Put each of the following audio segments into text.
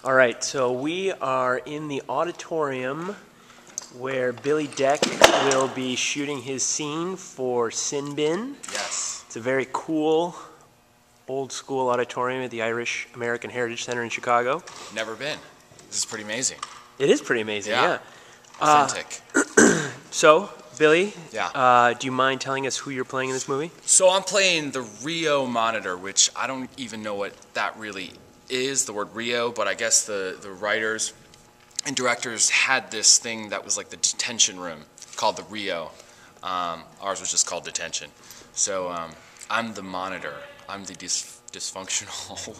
All right, so we are in the auditorium where Billy Dec will be shooting his scene for Sin Bin. Yes. It's a very cool, old-school auditorium at the Irish American Heritage Center in Chicago. Never been. This is pretty amazing. It is pretty amazing, yeah. Authentic. So, Billy, Yeah. do you mind telling us who you're playing in this movie? So I'm playing the Rio monitor, which I don't even know what that really is, the word Rio, but I guess the writers and directors had this thing that was like the detention room called the Rio. Ours was just called detention. So I'm the monitor. I'm the dysfunctional,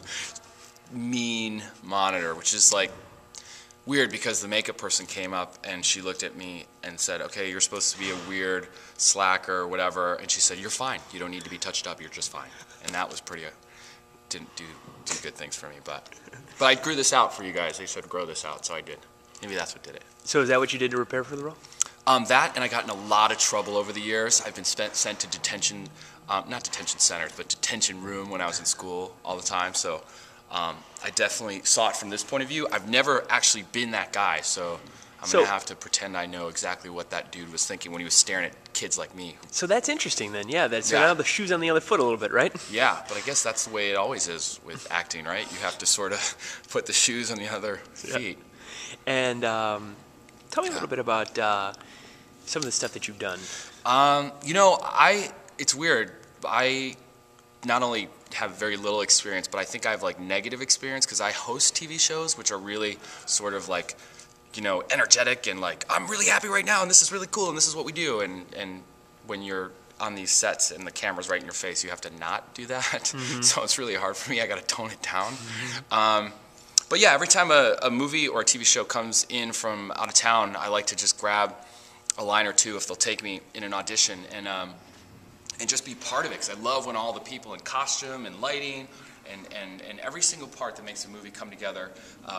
mean monitor, which is like weird because the makeup person came up and she looked at me and said, okay, you're supposed to be a weird slacker or whatever, and she said, you're fine. You don't need to be touched up. You're just fine. And that was pretty, didn't do good things for me. But I grew this out for you guys. They said grow this out, so I did. Maybe that's what did it. So is that what you did to prepare for the role? That, and I got in a lot of trouble over the years. I've been sent to detention, not detention centers, but detention room when I was in school all the time. So I definitely saw it from this point of view. I've never actually been that guy, so I'm going to have to pretend I know exactly what that dude was thinking when he was staring at kids like me. So that's interesting then, yeah. So now the shoe's on the other foot a little bit, right? Yeah, but I guess that's the way it always is with acting, right? You have to sort of put the shoes on the other feet. Yeah. And tell me a little bit about some of the stuff that you've done. You know, it's weird. I not only have very little experience, but I think I have like negative experience because I host TV shows, which are really sort of like, you know, energetic and like, I'm really happy right now and this is really cool and this is what we do. And when you're on these sets and the camera's right in your face, you have to not do that. Mm-hmm. So it's really hard for me. I got to tone it down. Mm-hmm. But yeah, every time a movie or a TV show comes in from out of town, I like to just grab a line or two if they'll take me in an audition and just be part of it, because I love when all the people in costume and lighting and every single part that makes a movie come together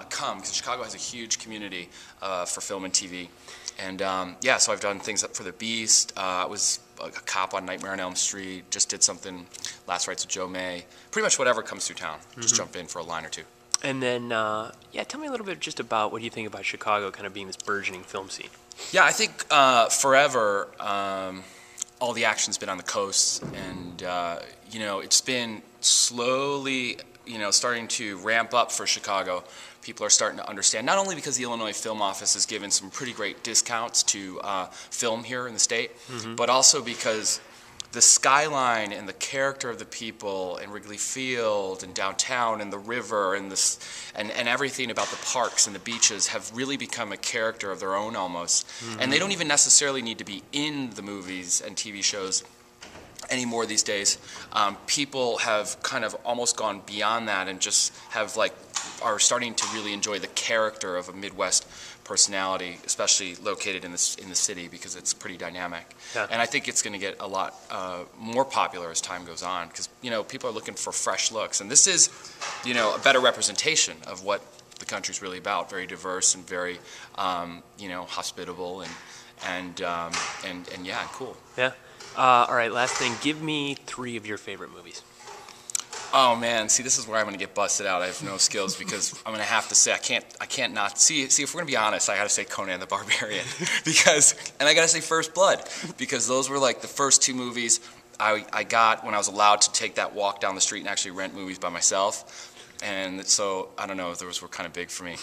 come, because Chicago has a huge community for film and TV. And yeah, so I've done things for The Beast. I was a cop on Nightmare on Elm Street, just did something, Last Rites of Joe May. Pretty much whatever comes through town, just jump in for a line or two. And then, yeah, tell me a little bit just about what you think about Chicago kind of being this burgeoning film scene. Yeah, I think forever all the action's been on the coast, and you know, it's been slowly, you know, starting to ramp up for Chicago. People are starting to understand, not only because the Illinois Film Office has given some pretty great discounts to film here in the state, but also because the skyline and the character of the people and Wrigley Field and downtown and the river and everything about the parks and the beaches have really become a character of their own almost. And they don't even necessarily need to be in the movies and TV shows anymore these days. People have kind of almost gone beyond that and just have are starting to really enjoy the character of a Midwest personality, especially located in the city, because it's pretty dynamic. Yeah. And I think it's going to get a lot more popular as time goes on, because, you know, people are looking for fresh looks, and this is, you know, a better representation of what the country's really about. Very diverse and very, you know, hospitable and yeah, cool. Yeah. All right, last thing. Give me 3 of your favorite movies. Oh man, see, this is where I'm going to get busted out. I have no skills because I'm going to have to say I can't not see. If we're going to be honest, I got to say Conan the Barbarian and I got to say First Blood, because those were like the first 2 movies I got when I was allowed to take that walk down the street and actually rent movies by myself, and so I don't know, those were kind of big for me.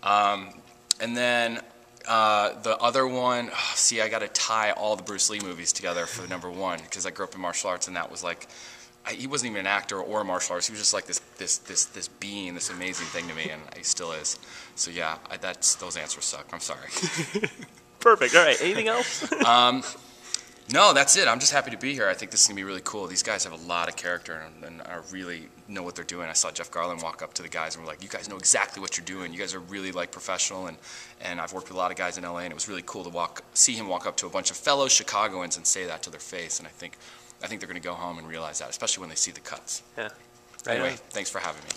And then the other one, see, I got to tie all the Bruce Lee movies together for number 1, because I grew up in martial arts, and that was like, he wasn't even an actor or a martial artist. He was just like this being, this amazing thing to me, and he still is. So yeah, those answers suck. I'm sorry. Perfect. All right. Anything else? No, that's it. I'm just happy to be here. I think this is gonna be really cool. These guys have a lot of character and I really know what they're doing. I saw Jeff Garland walk up to the guys and we're like, "You guys know exactly what you're doing. You guys are really like professional." And I've worked with a lot of guys in LA, and it was really cool to see him walk up to a bunch of fellow Chicagoans and say that to their face. And I think they're going to go home and realize that, especially when they see the cuts. Yeah. Anyway, thanks for having me.